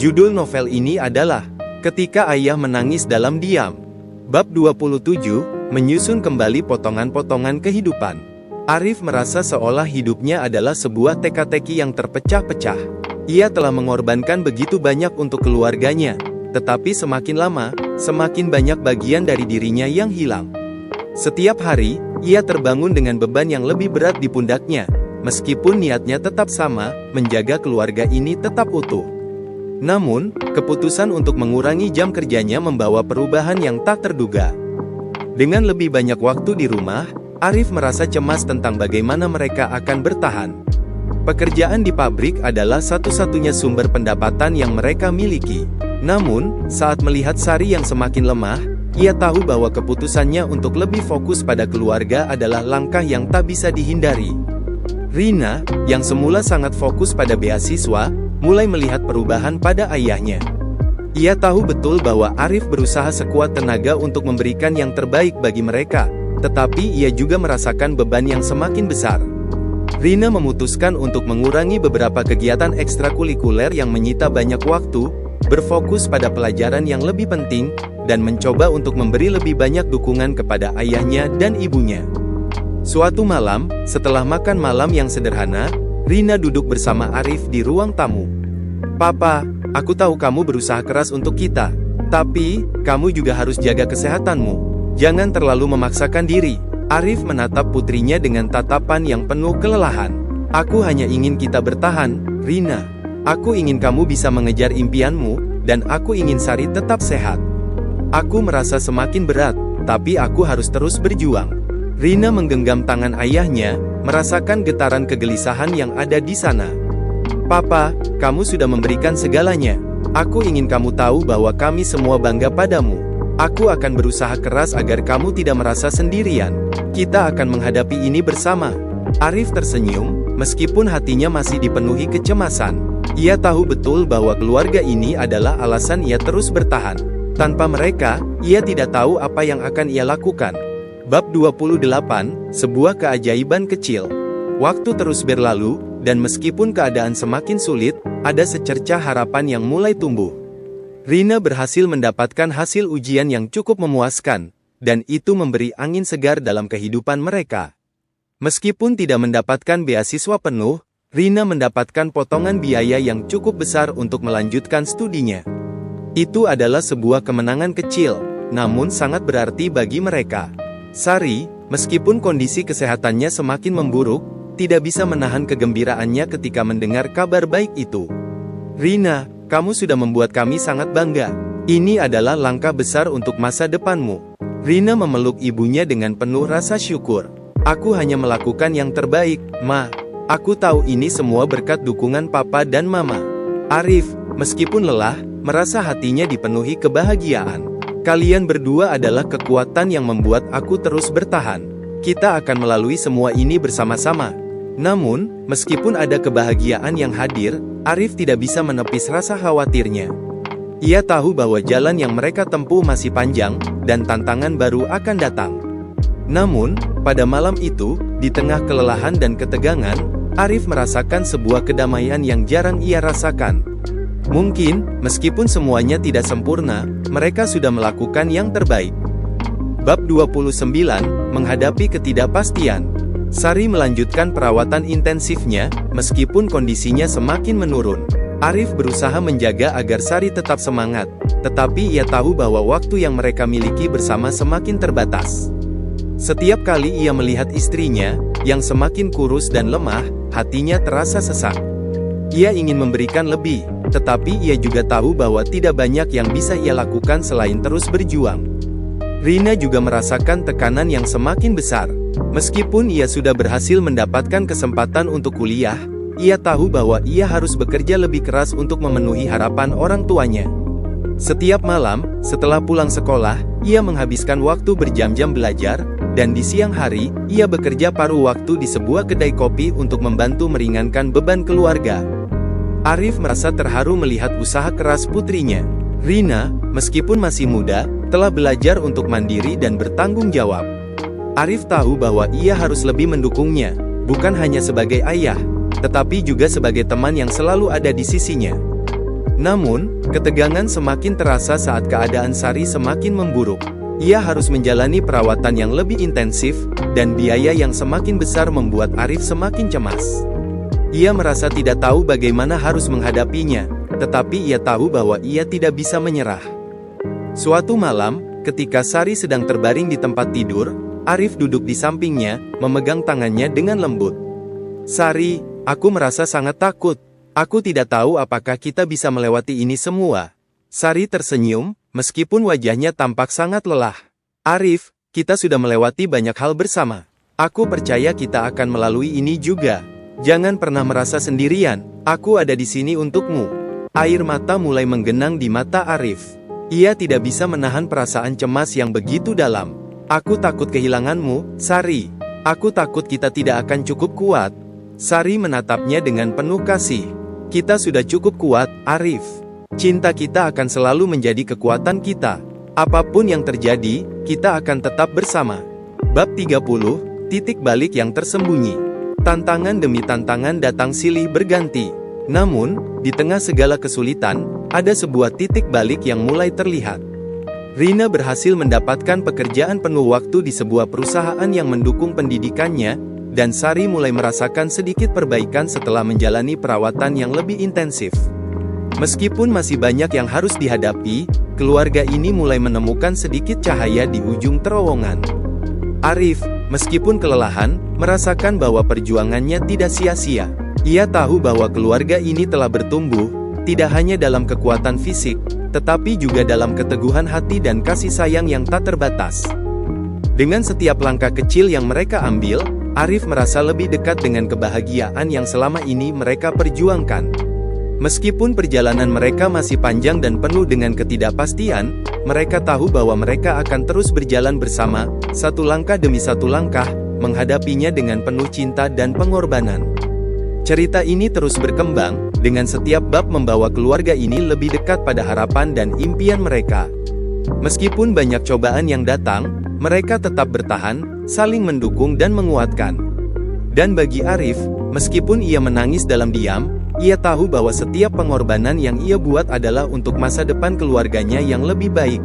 Judul novel ini adalah Ketika Ayah Menangis Dalam Diam. Bab 27, menyusun kembali potongan-potongan kehidupan. Arif merasa seolah hidupnya adalah sebuah teka-teki yang terpecah-pecah. Ia telah mengorbankan begitu banyak untuk keluarganya, tetapi semakin lama, semakin banyak bagian dari dirinya yang hilang. Setiap hari, ia terbangun dengan beban yang lebih berat di pundaknya, meskipun niatnya tetap sama, menjaga keluarga ini tetap utuh. Namun, keputusan untuk mengurangi jam kerjanya membawa perubahan yang tak terduga. Dengan lebih banyak waktu di rumah, Arif merasa cemas tentang bagaimana mereka akan bertahan. Pekerjaan di pabrik adalah satu-satunya sumber pendapatan yang mereka miliki. Namun, saat melihat Sari yang semakin lemah, ia tahu bahwa keputusannya untuk lebih fokus pada keluarga adalah langkah yang tak bisa dihindari. Rina, yang semula sangat fokus pada beasiswa, mulai melihat perubahan pada ayahnya. Ia tahu betul bahwa Arif berusaha sekuat tenaga untuk memberikan yang terbaik bagi mereka, tetapi ia juga merasakan beban yang semakin besar. Rina memutuskan untuk mengurangi beberapa kegiatan ekstrakurikuler yang menyita banyak waktu, berfokus pada pelajaran yang lebih penting, dan mencoba untuk memberi lebih banyak dukungan kepada ayahnya dan ibunya. Suatu malam, setelah makan malam yang sederhana, Rina duduk bersama Arif di ruang tamu. "Papa, aku tahu kamu berusaha keras untuk kita, tapi kamu juga harus jaga kesehatanmu. Jangan terlalu memaksakan diri." Arif menatap putrinya dengan tatapan yang penuh kelelahan. "Aku hanya ingin kita bertahan, Rina. Aku ingin kamu bisa mengejar impianmu, dan aku ingin Sari tetap sehat. Aku merasa semakin berat, tapi aku harus terus berjuang." Rina menggenggam tangan ayahnya, merasakan getaran kegelisahan yang ada di sana. "Papa, kamu sudah memberikan segalanya. Aku ingin kamu tahu bahwa kami semua bangga padamu. Aku akan berusaha keras agar kamu tidak merasa sendirian. Kita akan menghadapi ini bersama." Arif tersenyum, meskipun hatinya masih dipenuhi kecemasan. Ia tahu betul bahwa keluarga ini adalah alasan ia terus bertahan. Tanpa mereka, ia tidak tahu apa yang akan ia lakukan. Bab 28, sebuah keajaiban kecil. Waktu terus berlalu, dan meskipun keadaan semakin sulit, ada secercah harapan yang mulai tumbuh. Rina berhasil mendapatkan hasil ujian yang cukup memuaskan, dan itu memberi angin segar dalam kehidupan mereka. Meskipun tidak mendapatkan beasiswa penuh, Rina mendapatkan potongan biaya yang cukup besar untuk melanjutkan studinya. Itu adalah sebuah kemenangan kecil, namun sangat berarti bagi mereka. Sari, meskipun kondisi kesehatannya semakin memburuk, tidak bisa menahan kegembiraannya ketika mendengar kabar baik itu. "Rina, kamu sudah membuat kami sangat bangga. Ini adalah langkah besar untuk masa depanmu." Rina memeluk ibunya dengan penuh rasa syukur. "Aku hanya melakukan yang terbaik, Ma. Aku tahu ini semua berkat dukungan Papa dan Mama." Arif, meskipun lelah, merasa hatinya dipenuhi kebahagiaan. "Kalian berdua adalah kekuatan yang membuat aku terus bertahan. Kita akan melalui semua ini bersama-sama." Namun, meskipun ada kebahagiaan yang hadir, Arif tidak bisa menepis rasa khawatirnya. Ia tahu bahwa jalan yang mereka tempuh masih panjang, dan tantangan baru akan datang. Namun, pada malam itu, di tengah kelelahan dan ketegangan, Arif merasakan sebuah kedamaian yang jarang ia rasakan. Mungkin, meskipun semuanya tidak sempurna, mereka sudah melakukan yang terbaik. Bab 29, menghadapi ketidakpastian. Sari melanjutkan perawatan intensifnya, meskipun kondisinya semakin menurun. Arif berusaha menjaga agar Sari tetap semangat, tetapi ia tahu bahwa waktu yang mereka miliki bersama semakin terbatas. Setiap kali ia melihat istrinya, yang semakin kurus dan lemah, hatinya terasa sesak. Ia ingin memberikan lebih, tetapi ia juga tahu bahwa tidak banyak yang bisa ia lakukan selain terus berjuang. Rina juga merasakan tekanan yang semakin besar. Meskipun ia sudah berhasil mendapatkan kesempatan untuk kuliah, ia tahu bahwa ia harus bekerja lebih keras untuk memenuhi harapan orang tuanya. Setiap malam, setelah pulang sekolah, ia menghabiskan waktu berjam-jam belajar, dan di siang hari, ia bekerja paruh waktu di sebuah kedai kopi untuk membantu meringankan beban keluarga. Arif merasa terharu melihat usaha keras putrinya. Rina, meskipun masih muda, telah belajar untuk mandiri dan bertanggung jawab. Arif tahu bahwa ia harus lebih mendukungnya, bukan hanya sebagai ayah, tetapi juga sebagai teman yang selalu ada di sisinya. Namun, ketegangan semakin terasa saat keadaan Sari semakin memburuk. Ia harus menjalani perawatan yang lebih intensif, dan biaya yang semakin besar membuat Arif semakin cemas. Ia merasa tidak tahu bagaimana harus menghadapinya, tetapi ia tahu bahwa ia tidak bisa menyerah. Suatu malam, ketika Sari sedang terbaring di tempat tidur, Arif duduk di sampingnya, memegang tangannya dengan lembut. "Sari, aku merasa sangat takut. Aku tidak tahu apakah kita bisa melewati ini semua." Sari tersenyum, meskipun wajahnya tampak sangat lelah. "Arif, kita sudah melewati banyak hal bersama. Aku percaya kita akan melalui ini juga. Jangan pernah merasa sendirian, aku ada di sini untukmu." Air mata mulai menggenang di mata Arif. Ia tidak bisa menahan perasaan cemas yang begitu dalam. "Aku takut kehilanganmu, Sari. Aku takut kita tidak akan cukup kuat." Sari menatapnya dengan penuh kasih. "Kita sudah cukup kuat, Arif. Cinta kita akan selalu menjadi kekuatan kita. Apapun yang terjadi, kita akan tetap bersama." Bab 30, Titik Balik yang Tersembunyi. Tantangan demi tantangan datang silih berganti. Namun, di tengah segala kesulitan, ada sebuah titik balik yang mulai terlihat. Rina berhasil mendapatkan pekerjaan penuh waktu di sebuah perusahaan yang mendukung pendidikannya, dan Sari mulai merasakan sedikit perbaikan setelah menjalani perawatan yang lebih intensif. Meskipun masih banyak yang harus dihadapi, keluarga ini mulai menemukan sedikit cahaya di ujung terowongan. Arif, meskipun kelelahan, merasakan bahwa perjuangannya tidak sia-sia. Ia tahu bahwa keluarga ini telah bertumbuh, tidak hanya dalam kekuatan fisik, tetapi juga dalam keteguhan hati dan kasih sayang yang tak terbatas. Dengan setiap langkah kecil yang mereka ambil, Arif merasa lebih dekat dengan kebahagiaan yang selama ini mereka perjuangkan. Meskipun perjalanan mereka masih panjang dan penuh dengan ketidakpastian, mereka tahu bahwa mereka akan terus berjalan bersama, satu langkah demi satu langkah, menghadapinya dengan penuh cinta dan pengorbanan. Cerita ini terus berkembang, dengan setiap bab membawa keluarga ini lebih dekat pada harapan dan impian mereka. Meskipun banyak cobaan yang datang, mereka tetap bertahan, saling mendukung dan menguatkan. Dan bagi Arif, meskipun ia menangis dalam diam, ia tahu bahwa setiap pengorbanan yang ia buat adalah untuk masa depan keluarganya yang lebih baik.